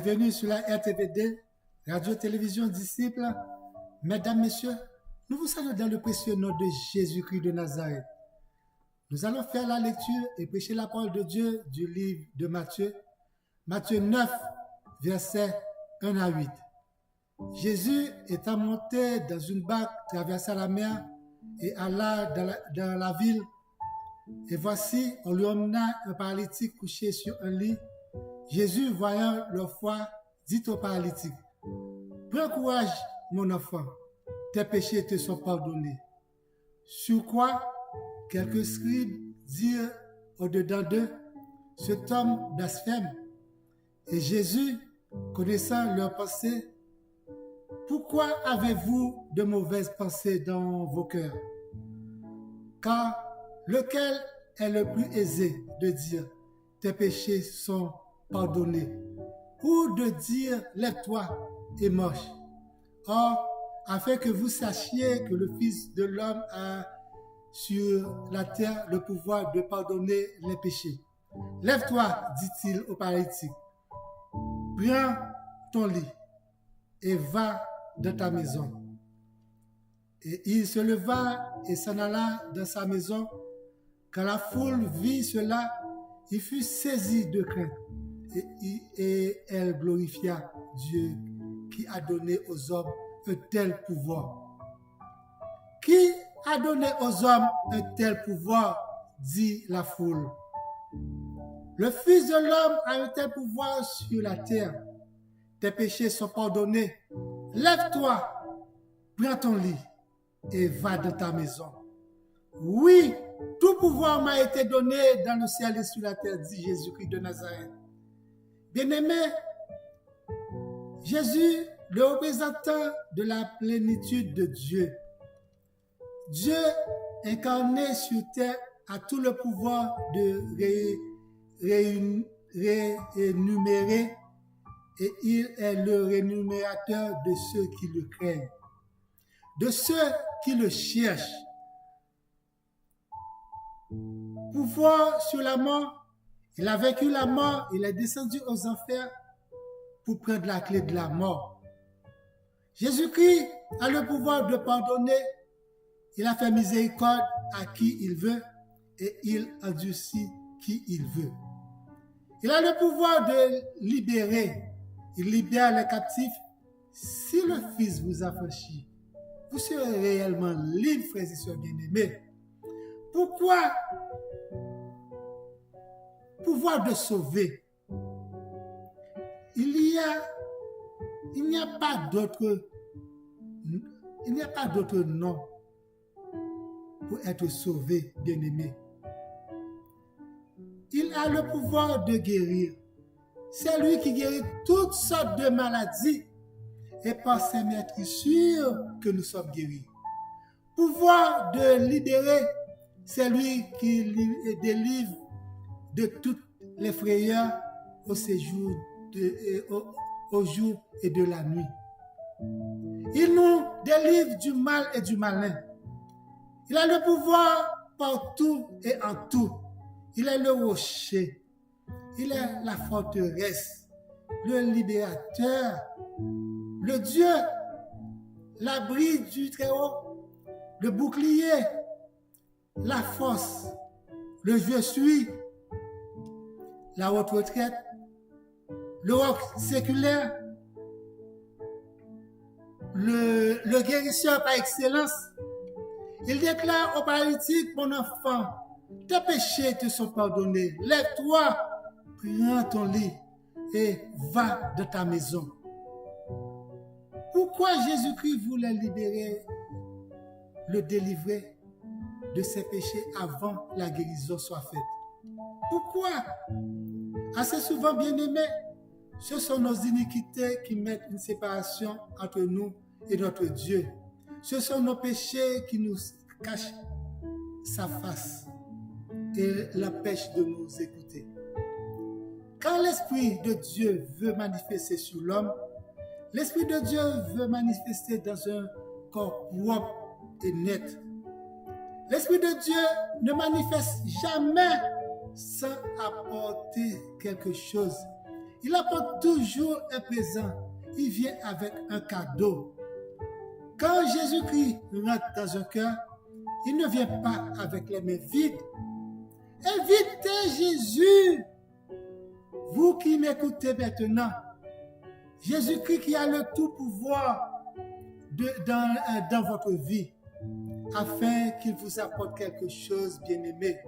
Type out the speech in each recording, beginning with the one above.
Bienvenue sur la RTVD, Radio-Télévision Disciple. Mesdames, Messieurs, nous vous saluons dans le précieux nom de Jésus-Christ de Nazareth. Nous allons faire la lecture et prêcher la parole de Dieu du livre de Matthieu, Matthieu 9, versets 1 à 8. Jésus étant monté dans une barque, traversa la mer et alla dans la ville. Et voici, on lui emmena un paralytique couché sur un lit. Jésus, voyant leur foi, dit au paralytique, « Prends courage, mon enfant, tes péchés te sont pardonnés. » Sur quoi, quelques scribes dirent au-dedans d'eux, « Cet homme blasphème. » Et Jésus, connaissant leurs pensées, « Pourquoi avez-vous de mauvaises pensées dans vos cœurs? Car lequel est le plus aisé de dire, tes péchés sont pardonnés, ou de dire, lève-toi et marche? Or, afin que vous sachiez que le Fils de l'homme a sur la terre le pouvoir de pardonner les péchés. Lève-toi, dit-il au paralytique, prends ton lit et va dans ta maison. Et il se leva et s'en alla dans sa maison. Quand la foule vit cela, il fut saisi de crainte et elle glorifia Dieu qui a donné aux hommes un tel pouvoir. Qui a donné aux hommes un tel pouvoir, dit la foule. Le Fils de l'homme a un tel pouvoir sur la terre. Tes péchés sont pardonnés. Lève-toi, prends ton lit et va dans ta maison. Oui, tout pouvoir m'a été donné dans le ciel et sur la terre, dit Jésus-Christ de Nazareth. Bien-aimé, Jésus, le représentant de la plénitude de Dieu. Dieu incarné sur terre a tout le pouvoir de rémunérer et il est le rémunérateur de ceux qui le craignent, de ceux qui le cherchent. Pouvoir sur la mort, il a vaincu la mort, il est descendu aux enfers pour prendre la clé de la mort. Jésus-Christ a le pouvoir de pardonner, il a fait miséricorde à qui il veut et il endurcit qui il veut. Il a le pouvoir de libérer, il libère les captifs. Si le Fils vous affranchit, vous serez réellement libres, frères et sœurs bien-aimés. Pourquoi? Pouvoir de sauver. Il n'y a pas d'autre nom pour être sauvé, bien-aimé. Il a le pouvoir de guérir. C'est lui qui guérit toutes sortes de maladies et par ses maîtrisures que nous sommes guéris. Pouvoir de libérer, c'est lui qui délivre de toutes les frayeurs au séjour au jour et de la nuit. Il nous délivre du mal et du malin. Il a le pouvoir partout et en tout. Il est le rocher. Il est la forteresse, le libérateur, le Dieu, l'abri du Très-Haut, le bouclier, la force, le je suis, la haute retraite, le roc séculaire, le guérisseur par excellence. Il déclare au paralytique, mon enfant, tes péchés te sont pardonnés. Lève-toi, prends ton lit et va dans ta maison. Pourquoi Jésus-Christ voulait libérer, le délivrer de ses péchés avant la guérison soit faite? Pourquoi? Assez souvent, bien-aimés, ce sont nos iniquités qui mettent une séparation entre nous et notre Dieu. Ce sont nos péchés qui nous cachent sa face et l'empêchent de nous écouter. Quand l'Esprit de Dieu veut manifester sur l'homme, l'Esprit de Dieu veut manifester dans un corps propre et net. L'Esprit de Dieu ne manifeste jamais sans apporter quelque chose. Il apporte toujours un présent. Il vient avec un cadeau. Quand Jésus-Christ rentre dans un cœur, il ne vient pas avec les mains vides. Invitez Jésus. Vous qui m'écoutez maintenant, Jésus-Christ qui a le tout pouvoir dans votre vie, afin qu'il vous apporte quelque chose, bien-aimé,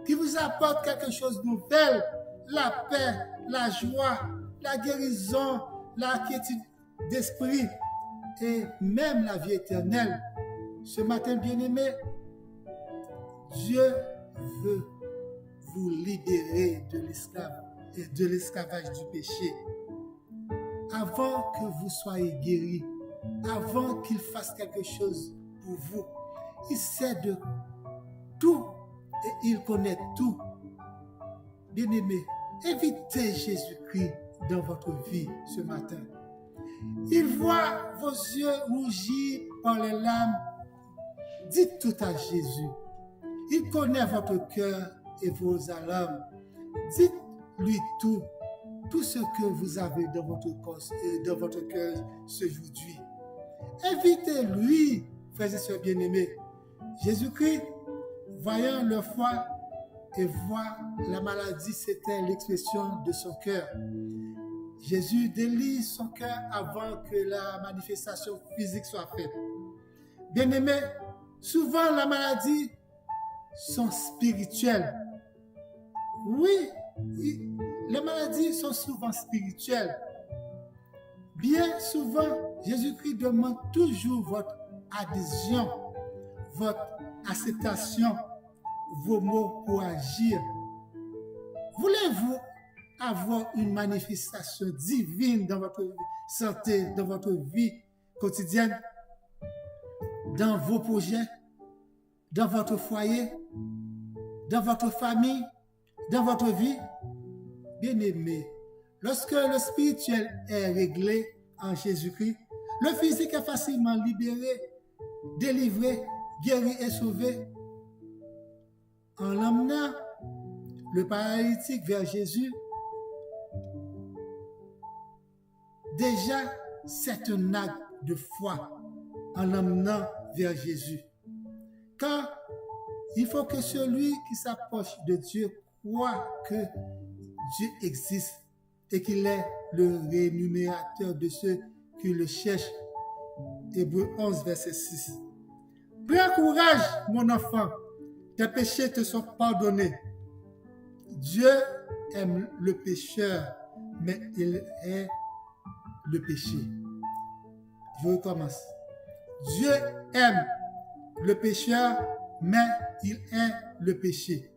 qu'il vous apporte quelque chose de nouvel, la paix, la joie, la guérison, la quiétude d'esprit et même la vie éternelle. Ce matin, bien-aimé, Dieu veut vous libérer de l'esclavage du péché. Avant que vous soyez guéris, avant qu'il fasse quelque chose pour vous, il sait de tout et il connaît tout. Bien-aimé, invitez Jésus-Christ dans votre vie ce matin. Il voit vos yeux rougis par les larmes. Dites tout à Jésus. Il connaît votre cœur et vos alarmes. Dites-lui tout ce que vous avez dans votre cœur aujourd'hui. Invitez-lui, frères et sœurs bien-aimés. Jésus-Christ, voyant leur foi et voir la maladie, c'était l'expression de son cœur. Jésus délie son cœur avant que la manifestation physique soit faite. Bien-aimés, souvent la maladie sont spirituelles. Oui, les maladies sont souvent spirituelles. Bien souvent, Jésus-Christ demande toujours votre adhésion, votre acceptation, vos mots pour agir. Voulez-vous avoir une manifestation divine dans votre santé, dans votre vie quotidienne, dans vos projets, dans votre foyer, dans votre famille, dans votre vie? Bien-aimé, lorsque le spirituel est réglé en Jésus-Christ, le physique est facilement libéré, délivré, guéri et sauvé. En l'emmenant le paralytique vers Jésus, déjà c'est un acte de foi en l'emmenant vers Jésus. Car il faut que celui qui s'approche de Dieu croit que Dieu existe et qu'il est le rémunérateur de ceux qui le cherchent. Hébreux 11, verset 6. Prends courage, mon enfant, tes péchés te sont pardonnés. Dieu aime le pécheur, mais il est le péché. Je recommence. Dieu aime le pécheur, mais il est le péché.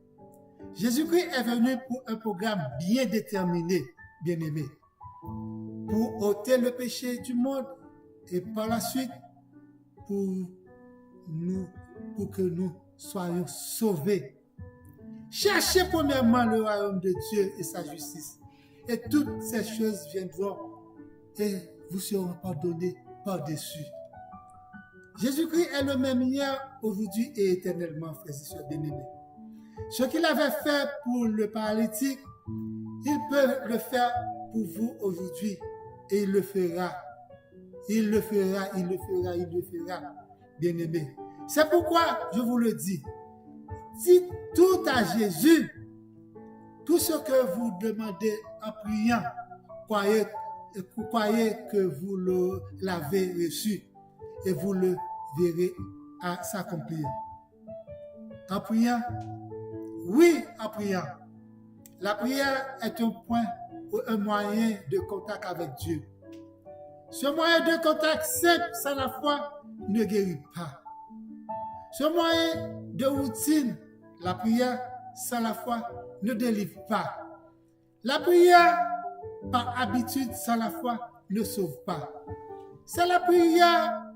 Jésus-Christ est venu pour un programme bien déterminé, bien-aimé, pour ôter le péché du monde et par la suite pour que nous soyons sauvés. Cherchez premièrement le royaume de Dieu et sa justice, et toutes ces choses viendront et vous seront pardonnées par-dessus. Jésus-Christ est le même hier, aujourd'hui et éternellement, frères et sœurs bien-aimés. Ce qu'il avait fait pour le paralytique, il peut le faire pour vous aujourd'hui. Et il le fera. Il le fera, il le fera, il le fera, bien-aimés. C'est pourquoi je vous le dis. Dites tout à Jésus. Tout ce que vous demandez en priant, croyez que vous l'avez reçu. Et vous le verrez à s'accomplir. En priant, oui, en priant. La prière est un point ou un moyen de contact avec Dieu. Ce moyen de contact simple sans la foi ne guérit pas. Ce moyen de routine, la prière sans la foi, ne délivre pas. La prière par habitude sans la foi ne sauve pas. C'est la prière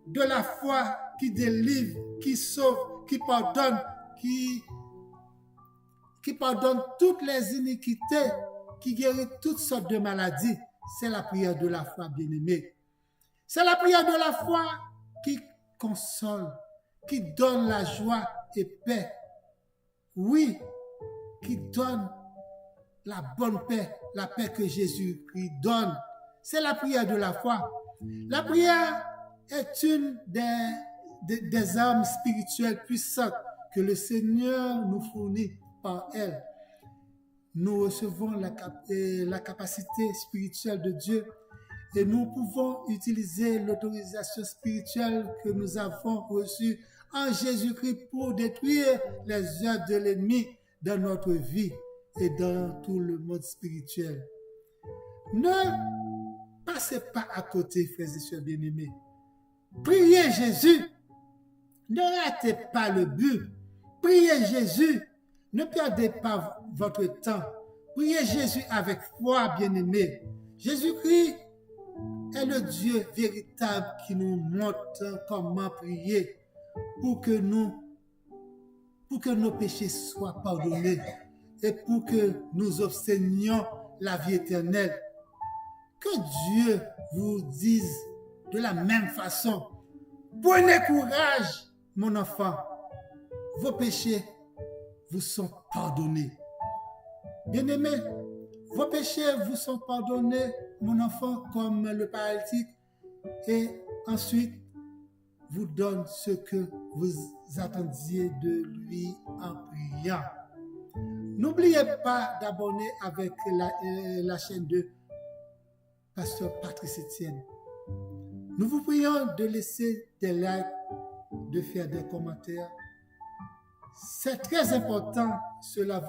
de la foi qui délivre, qui sauve, qui pardonne, qui pardonne toutes les iniquités, qui guérit toutes sortes de maladies. C'est la prière de la foi, bien-aimée. C'est la prière de la foi qui console, qui donne la joie et paix. Oui, qui donne la bonne paix, la paix que Jésus-Christ donne. C'est la prière de la foi. La prière est une des armes spirituelles puissantes que le Seigneur nous fournit par elle. Nous recevons la capacité spirituelle de Dieu et nous pouvons utiliser l'autorisation spirituelle que nous avons reçue en Jésus-Christ pour détruire les œuvres de l'ennemi dans notre vie et dans tout le monde spirituel. Ne passez pas à côté, frères et sœurs bien-aimés. Priez Jésus. Ne ratez pas le but. Priez Jésus. Ne perdez pas votre temps. Priez Jésus avec foi, bien-aimés. Jésus-Christ est le Dieu véritable qui nous montre comment prier pour que nos péchés soient pardonnés et pour que nous obtenions la vie éternelle. Que Dieu vous dise de la même façon. Prenez courage, mon enfant. Vos péchés vous sont pardonnés. Bien-aimés, vos péchés vous sont pardonnés, mon enfant, comme le paralytique, et ensuite vous donne ce que vous attendiez de lui en priant. N'oubliez pas d'abonner avec la chaîne de Pasteur Patrice Etienne. Nous vous prions de laisser des likes, de faire des commentaires. C'est très important, cela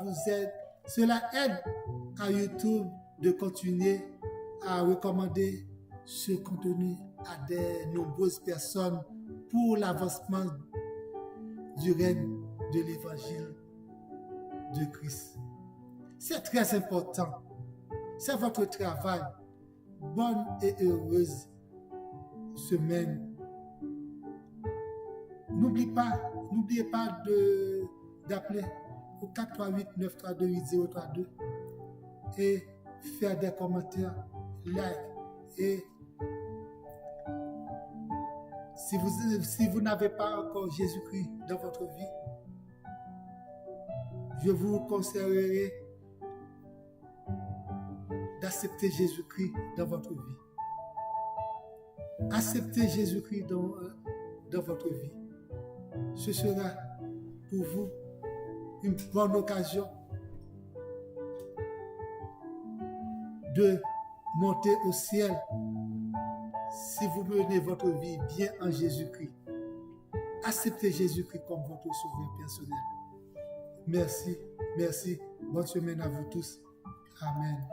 aide à YouTube de continuer à recommander ce contenu à de nombreuses personnes pour l'avancement du règne de l'évangile de Christ. C'est très important. C'est votre travail. Bonne et heureuse semaine. N'oubliez pas d'appeler au 438-932-8032 et faire des commentaires, like. Et si vous n'avez pas encore Jésus-Christ dans votre vie, je vous conseillerais d'accepter Jésus-Christ dans votre vie. Acceptez Jésus-Christ dans votre vie. Ce sera pour vous une bonne occasion de monter au ciel si vous menez votre vie bien en Jésus-Christ. Acceptez Jésus-Christ comme votre sauveur personnel. Merci. Bonne semaine à vous tous. Amen.